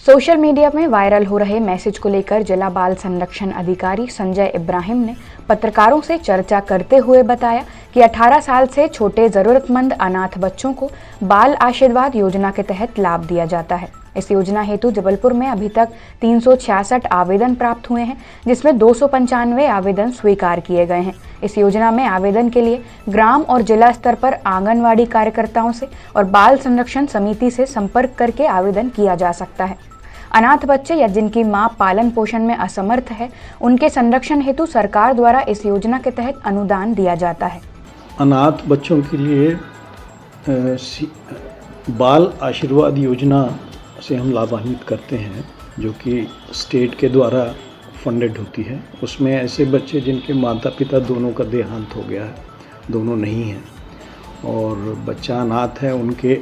Social media में viral हो रहे मैसेज को लेकर जिला बाल संरक्षण अधिकारी संजय इब्राहिम ने पत्रकारों से चर्चा करते हुए बताया कि 18 साल से छोटे जरूरतमंद अनाथ बच्चों को बाल आशीर्वाद योजना के तहत लाभ दिया जाता है। इस योजना हेतु जबलपुर में अभी तक 366 आवेदन प्राप्त हुए हैं, जिसमें 295 आवेदन स्वीकार किए गए हैं। इस योजना में आवेदन के लिए ग्राम और जिला स्तर पर आंगनवाड़ी कार्यकर्ताओं से और बाल संरक्षण समिति से संपर्क करके आवेदन किया जा सकता है। अनाथ बच्चे या जिनकी मां पालन पोषण में असमर्थ है, उनके संरक्षण हेतु सरकार द्वारा इस योजना के तहत अनुदान दिया जाता है। अनाथ बच्चों के लिए बाल आशीर्वाद योजना से हम लाभान्वित करते हैं, जो कि स्टेट के द्वारा फंडेड होती है। उसमें ऐसे बच्चे जिनके माता पिता दोनों का देहांत हो गया है, दोनों नहीं हैं, और बच्चा अनाथ है, उनके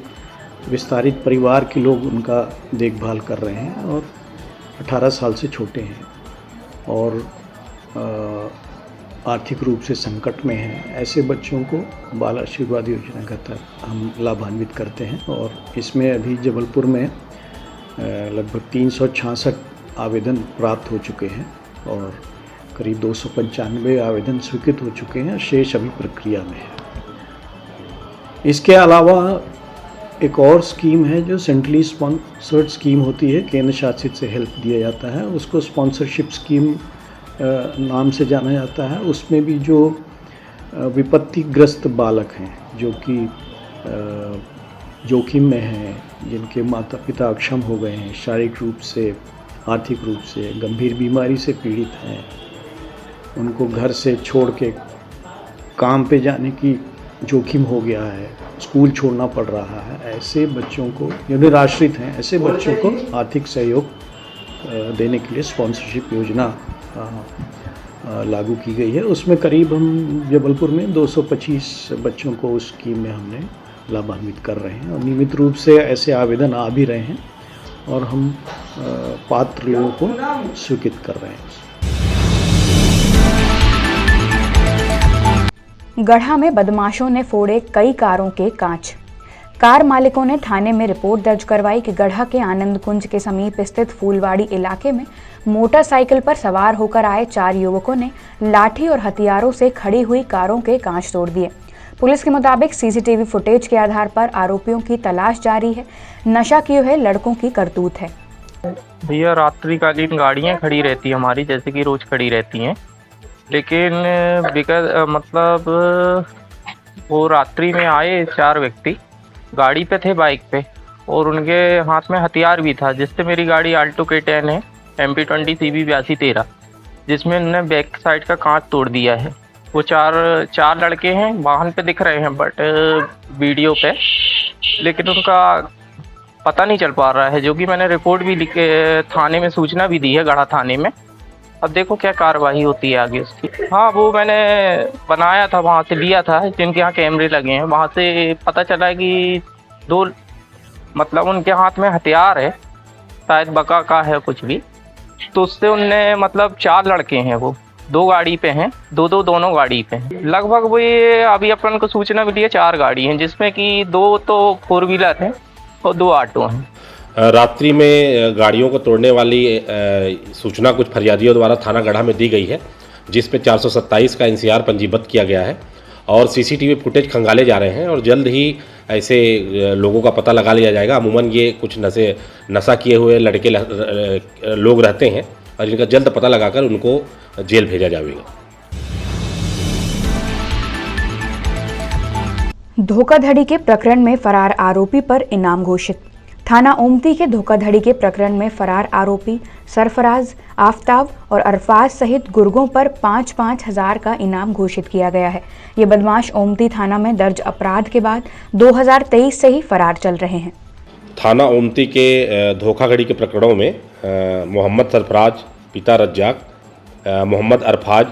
विस्तारित परिवार के लोग उनका देखभाल कर रहे हैं और 18 साल से छोटे हैं और आर्थिक रूप से संकट में हैं। ऐसे बच्चों को बाल आशीर्वाद योजना के तहत हम लाभान्वित करते हैं और इसमें अभी जबलपुर में लगभग 366 आवेदन प्राप्त हो चुके हैं और करीब 295 आवेदन स्वीकृत हो चुके हैं, शेष अभी प्रक्रिया में है। इसके अलावा एक और स्कीम है जो सेंट्रली स्पॉन्सर्ड स्कीम होती है, केंद्र शासित से हेल्प दिया जाता है, उसको स्पॉन्सरशिप स्कीम नाम से जाना जाता है। उसमें भी जो विपत्तिग्रस्त बालक हैं, जो कि जोखिम में हैं, जिनके माता पिता अक्षम हो गए हैं, शारीरिक रूप से, आर्थिक रूप से, गंभीर बीमारी से पीड़ित हैं, उनको घर से छोड़ के काम पे जाने की जोखिम हो गया है, स्कूल छोड़ना पड़ रहा है, ऐसे बच्चों को, जो निराश्रित हैं, ऐसे बच्चों को आर्थिक सहयोग देने के लिए स्पॉन्सरशिप योजना लागू की गई है। उसमें करीब हम जबलपुर में 225 बच्चों को उस स्कीम में हमने लाभान्वित कर रहे हैं और नियमित रूप से ऐसे आवेदन आ भी रहे हैं और हम पात्र लोगों को स्वीकृत कर रहे हैं। गढ़ा में बदमाशों ने फोड़े कई कारों के कांच। कार मालिकों ने थाने में रिपोर्ट दर्ज करवाई कि गढ़ा के आनंद कुंज के समीप स्थित फूलवाड़ी इलाके में मोटरसाइकिल पर सवार होकर आए 4 युवकों ने लाठी और हथियारों से खड़ी हुई कारों के कांच तोड़ दिए। पुलिस के मुताबिक सीसीटीवी फुटेज के आधार पर आरोपियों की तलाश जारी है। नशा किए हुए लड़कों की करतूत है। भैया, रात्रिकालीन गाड़ियां खड़ी रहती है हमारी, जैसे कि रोज खड़ी रहती हैं, लेकिन मतलब वो रात्रि में आए 4 व्यक्ति, गाड़ी पे थे, बाइक पे, और उनके हाथ में हथियार भी था, जिससे मेरी गाड़ी आल्टो K10 है MP20 CB 8213, जिसमें उन्होंने बैक साइड का कांच तोड़ दिया है। वो चार लड़के हैं, वाहन पे दिख रहे हैं बट वीडियो पे, लेकिन उनका पता नहीं चल पा रहा है, जो कि मैंने रिपोर्ट भी लिख के थाने में सूचना भी दी है, गढ़ा थाने में। अब देखो क्या कार्रवाई होती है आगे उसकी। हाँ, वो मैंने बनाया था, वहाँ से लिया था, जिनके यहाँ कैमरे लगे हैं, वहाँ से पता चला कि 2 मतलब उनके हाथ में हथियार है, शायद बका का है कुछ भी, तो उससे उनने मतलब 4 लड़के हैं, वो 2 गाड़ी पे हैं, दोनों गाड़ी पे हैं। लगभग वो ये अभी अपन को सूचना मिली है 4 गाड़ी हैं, जिसमें कि 2 तो 4 व्हीलर हैं और 2 ऑटो हैं। रात्रि में गाड़ियों को तोड़ने वाली सूचना कुछ फरियादियों द्वारा थाना गढ़ा में दी गई है, जिस पे 427 का NCR पंजीबद्ध किया गया है और CCTV फुटेज खंगाले जा रहे हैं और जल्द ही ऐसे लोगों का पता लगा लिया जाएगा। अमूमन ये कुछ नशा किए हुए लड़के लोग रहते हैं और इनका जल्द पता लगाकर उनको जेल भेजा जाएगा। धोखाधड़ी के प्रकरण में फरार आरोपी पर इनाम घोषित। थाना ओमती के धोखाधड़ी के प्रकरण में फरार आरोपी सरफराज, आफताब और अरफाज सहित गुर्गों पर 5-5 हज़ार का इनाम घोषित किया गया है। ये बदमाश ओमती थाना में दर्ज अपराध के बाद 2023 से ही फरार चल रहे हैं। थाना ओमती के धोखाधड़ी के प्रकरणों में मोहम्मद सरफराज पिता रज्जाक, मोहम्मद अरफाज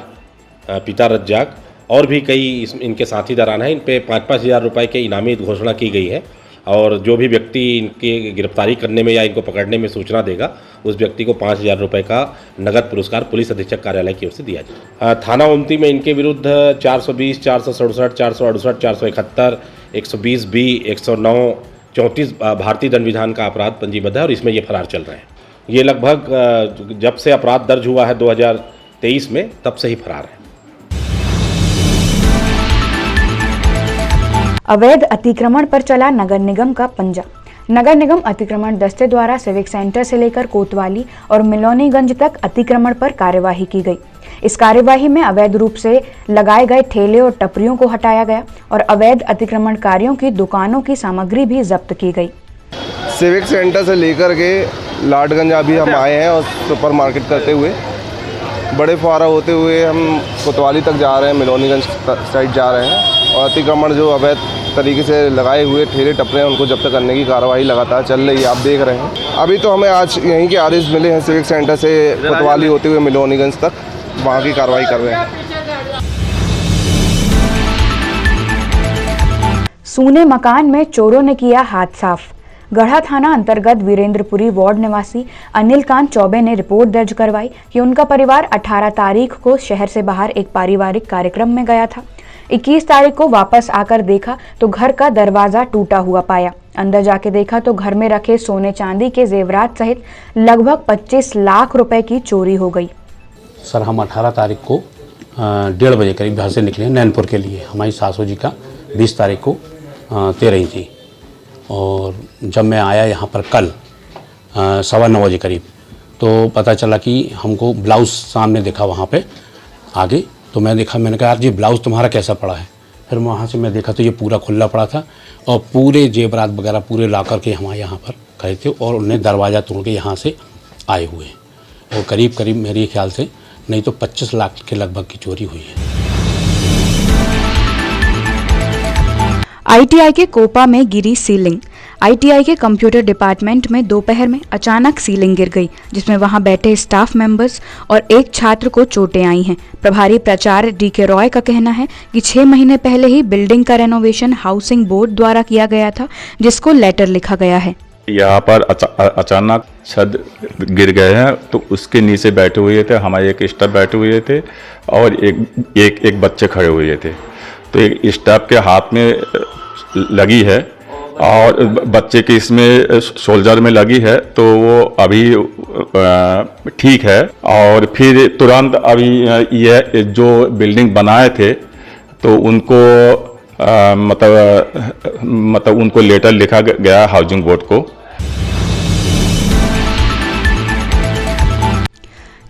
पिता रज्जाक और भी कई इनके साथी दरान हैं। इन पे 5-5 हज़ार रुपये के इनामी घोषणा की गई है और जो भी व्यक्ति इनकी गिरफ्तारी करने में या इनको पकड़ने में सूचना देगा, उस व्यक्ति को 5,000 रुपये का नगद पुरस्कार पुलिस अधीक्षक कार्यालय की ओर से दिया जाए। थाना ओमती में इनके विरुद्ध 420, 467, 468, 471, 120B, 109, 34 भारतीय दंड विधान का अपराध पंजीबद्ध है और इसमें ये फरार चल रहे हैं। ये लगभग जब से अपराध दर्ज हुआ है 2023 में, तब से ही फरार है। अवैध अतिक्रमण पर चला नगर निगम का पंजा। नगर निगम अतिक्रमण दस्ते द्वारा सिविक सेंटर से लेकर कोतवाली और मिलोनीगंज तक अतिक्रमण पर कार्यवाही की गई। इस कार्यवाही में अवैध रूप से लगाए गए ठेले और टपरियों को हटाया गया और अवैध अतिक्रमणकारियों की दुकानों की सामग्री भी जब्त की गई। सिविक सेंटर से लेकर के लाडगंज अभी हम आए हैं और सुपर मार्केट करते हुए बड़े फुहारा होते हुए हम कोतवाली तक जा रहे हैं, मिलोनीगंज साइड जा रहे हैं और अतिक्रमण जो अवैध तरीके से लगाए हुए ठेले टपरे हैं उनको जब्त करने की कार्रवाई लगातार चल रही है, आप देख रहे हैं। अभी तो हमें आज यहीं के आदेश मिले हैं सिविक सेंटर से कोतवाली होते हुए मिलोनीगंज तक, वहाँ की कार्रवाई कर रहे हैं। सूने मकान में चोरों ने किया हाथ साफ। गढ़ा थाना अंतर्गत वीरेंद्रपुरी वार्ड निवासी अनिल कांत चौबे ने रिपोर्ट दर्ज करवाई कि उनका परिवार 18 तारीख को शहर से बाहर एक पारिवारिक कार्यक्रम में गया था। 21 तारीख को वापस आकर देखा तो घर का दरवाजा टूटा हुआ पाया। अंदर जाके देखा तो घर में रखे सोने चांदी के जेवरात सहित लगभग 25 लाख रुपए की चोरी हो गई। सर, हम 18 तारीख को 1:30 बजे करीब घर से निकले नैनपुर के लिए। हमारी सासू जी का 20 तारीख को 13 थी और जब मैं आया यहाँ पर कल 9:15 बजे करीब तो पता चला कि हमको ब्लाउज़ सामने देखा वहाँ पे आगे। तो मैं देखा, मैंने कहा यार ये ब्लाउज़ तुम्हारा कैसा पड़ा है। फिर वहाँ से मैं देखा तो ये पूरा खुला पड़ा था और पूरे जेवरात वगैरह पूरे ला कर के हमारे यहाँ पर गए थे और उन्हें दरवाज़ा तोड़ के यहाँ से आए हुए और करीब करीब मेरे ख्याल से नहीं तो 25 लाख के लगभग की चोरी हुई है। आईटीआई के कोपा में गिरी सीलिंग। आईटीआई के कंप्यूटर डिपार्टमेंट में दोपहर में अचानक सीलिंग गिर गई, जिसमें वहां बैठे स्टाफ मेंबर्स और एक छात्र को चोटें आई हैं। प्रभारी प्राचार्य डीके रॉय का कहना है कि 6 महीने पहले ही बिल्डिंग का रेनोवेशन हाउसिंग बोर्ड द्वारा किया गया था, जिसको लेटर लिखा गया है। यहाँ पर अचानक छत गिर गए हैं तो उसके नीचे बैठे हुए थे, हमारे एक स्टाफ बैठे हुए थे और एक बच्चे खड़े हुए थे। तो एक स्टाफ के हाथ में लगी है और बच्चे के इसमें शोल्डर में लगी है, तो वो अभी ठीक है। और फिर तुरंत अभी ये जो बिल्डिंग बनाए थे तो उनको मतलब उनको लेटर लिखा गया हाउसिंग बोर्ड को।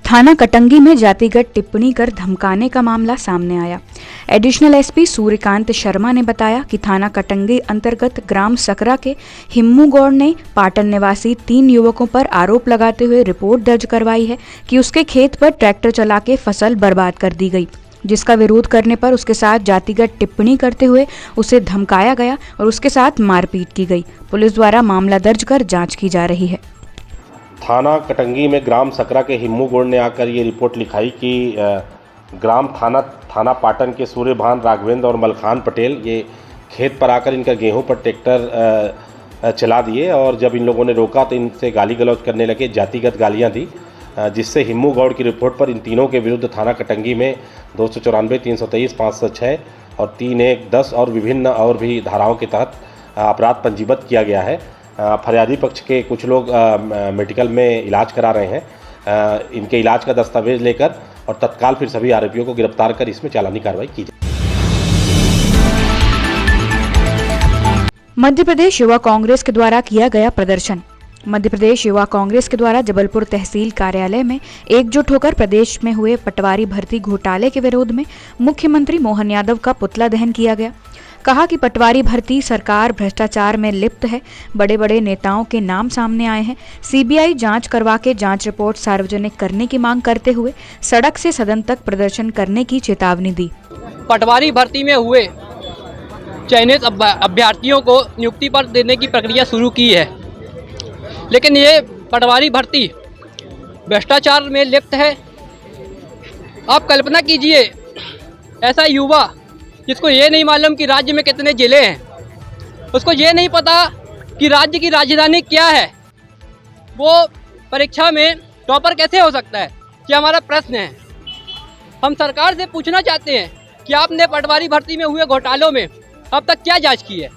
थाना कटंगी में जातिगत टिप्पणी कर धमकाने का मामला सामने आया। एडिशनल एसपी सूर्यकांत शर्मा ने बताया कि थाना कटंगी अंतर्गत ग्राम सकरा के हिम्मू गौड़ ने पाटन निवासी 3 युवकों पर आरोप लगाते हुए रिपोर्ट दर्ज करवाई है कि उसके खेत पर ट्रैक्टर चला के फसल बर्बाद कर दी गई, जिसका विरोध करने पर उसके साथ जातिगत टिप्पणी करते हुए उसे धमकाया गया और उसके साथ मारपीट की गई। पुलिस द्वारा मामला दर्ज कर जांच की जा रही है। थाना कटंगी में ग्राम सकरा के हिम्मू गौड़ ने आकर ये रिपोर्ट लिखाई कि ग्राम थाना पाटन के सूर्यभान, राघवेंद्र और मलखान पटेल ये खेत पर आकर इनका गेहूं पर ट्रैक्टर चला दिए और जब इन लोगों ने रोका तो इनसे गाली गलौज करने लगे, जातिगत गालियां दी, जिससे हिम्मू गौड़ की रिपोर्ट पर इन तीनों के विरुद्ध थाना कटंगी में 294, 323, 506 और 3110 और विभिन्न और भी धाराओं के तहत अपराध पंजीबद्ध किया गया है। फरियादी पक्ष के कुछ लोग मेडिकल में इलाज करा रहे हैं। इनके इलाज का दस्तावेज लेकर और तत्काल फिर सभी आरोपियों को गिरफ्तार कर इसमें चालानी कार्रवाई की जाए। मध्य प्रदेश युवा कांग्रेस के द्वारा किया गया प्रदर्शन। मध्य प्रदेश युवा कांग्रेस के द्वारा जबलपुर तहसील कार्यालय में एकजुट होकर प्रदेश में हुए पटवारी भर्ती घोटाले के विरोध में मुख्यमंत्री मोहन यादव का पुतला दहन किया गया। कहा कि पटवारी भर्ती सरकार भ्रष्टाचार में लिप्त है। बड़े बड़े नेताओं के नाम सामने आए हैं। सीबीआई जांच करवा के जांच रिपोर्ट सार्वजनिक करने की मांग करते हुए सड़क से सदन तक प्रदर्शन करने की चेतावनी दी। पटवारी भर्ती में हुए चयनित अभ्यर्थियों को नियुक्ति पर देने की प्रक्रिया शुरू की है, लेकिन ये पटवारी भर्ती भ्रष्टाचार में लिप्त है। आप कल्पना कीजिए, ऐसा युवा जिसको ये नहीं मालूम कि राज्य में कितने जिले हैं, उसको ये नहीं पता कि राज्य की राजधानी क्या है, वो परीक्षा में टॉपर कैसे हो सकता है? ये हमारा प्रश्न है। हम सरकार से पूछना चाहते हैं कि आपने पटवारी भर्ती में हुए घोटालों में अब तक क्या जांच की है?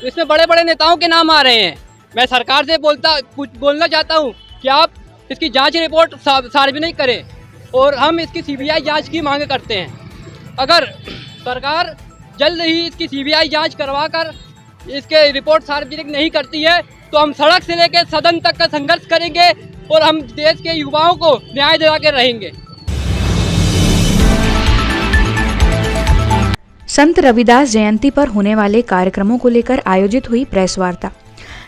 इसमें बड़े बड़े नेताओं के नाम आ रहे हैं, मैं सरकार से बोलना चाहता हूँ कि आप इसकी जांच रिपोर्ट सार्वजनिक करें और हम इसकी सीबीआई जांच की मांग करते हैं। अगर सरकार जल्द ही इसकी सीबीआई जांच करवाकर इसके रिपोर्ट सार्वजनिक नहीं करती है तो हम सड़क से लेकर सदन तक का संघर्ष करेंगे और हम देश के युवाओं को न्याय दिला के रहेंगे। संत रविदास जयंती पर होने वाले कार्यक्रमों को लेकर आयोजित हुई प्रेस वार्ता।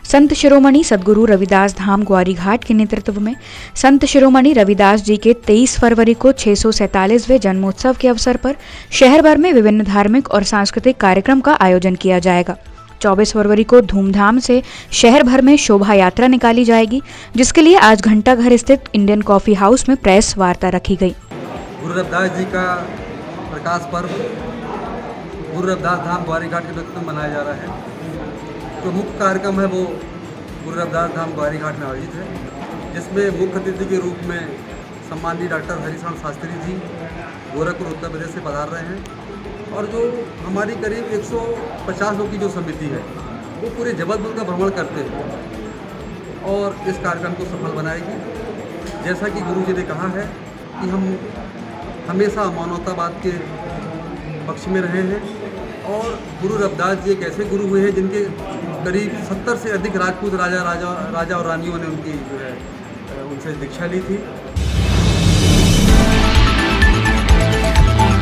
संत शिरोमणि सद्गुरु रविदास धाम ग्वारीघाट के नेतृत्व में संत शिरोमणि रविदास जी के 23 फरवरी को 647वें जन्मोत्सव के अवसर पर शहर भर में विभिन्न धार्मिक और सांस्कृतिक कार्यक्रम का आयोजन किया जाएगा। 24 फरवरी को धूमधाम से शहर भर में शोभा यात्रा निकाली जाएगी, जिसके लिए आज घंटाघर स्थित इंडियन कॉफी हाउस में प्रेस वार्ता रखी गई। गुरु रविदास जी का प्रकाश पर्व गुरु रविदास धाम ग्वारीघाट के नेतृत्व में मनाया जा रहा है। जो मुख्य कार्यक्रम है वो गुरु रविदास धाम ग्वारीघाट में आयोजित है, जिसमें मुख्य अतिथि के रूप में सम्माननीय डॉक्टर हरिशरण शास्त्री जी गोरखपुर उत्तर प्रदेश से पधार रहे हैं और जो हमारी करीब 150 लोग की जो समिति है वो पूरे जबलपुर का भ्रमण करते हैं और इस कार्यक्रम को सफल बनाएगी। जैसा कि गुरु जी ने कहा है कि हम हमेशा मानवतावाद के पक्ष में रहे हैं और गुरु रविदास जी एक ऐसे गुरु हुए हैं जिनके करीब 70 से अधिक राजपूत राजा और रानियों ने उनकी जो है उनसे दीक्षा ली थी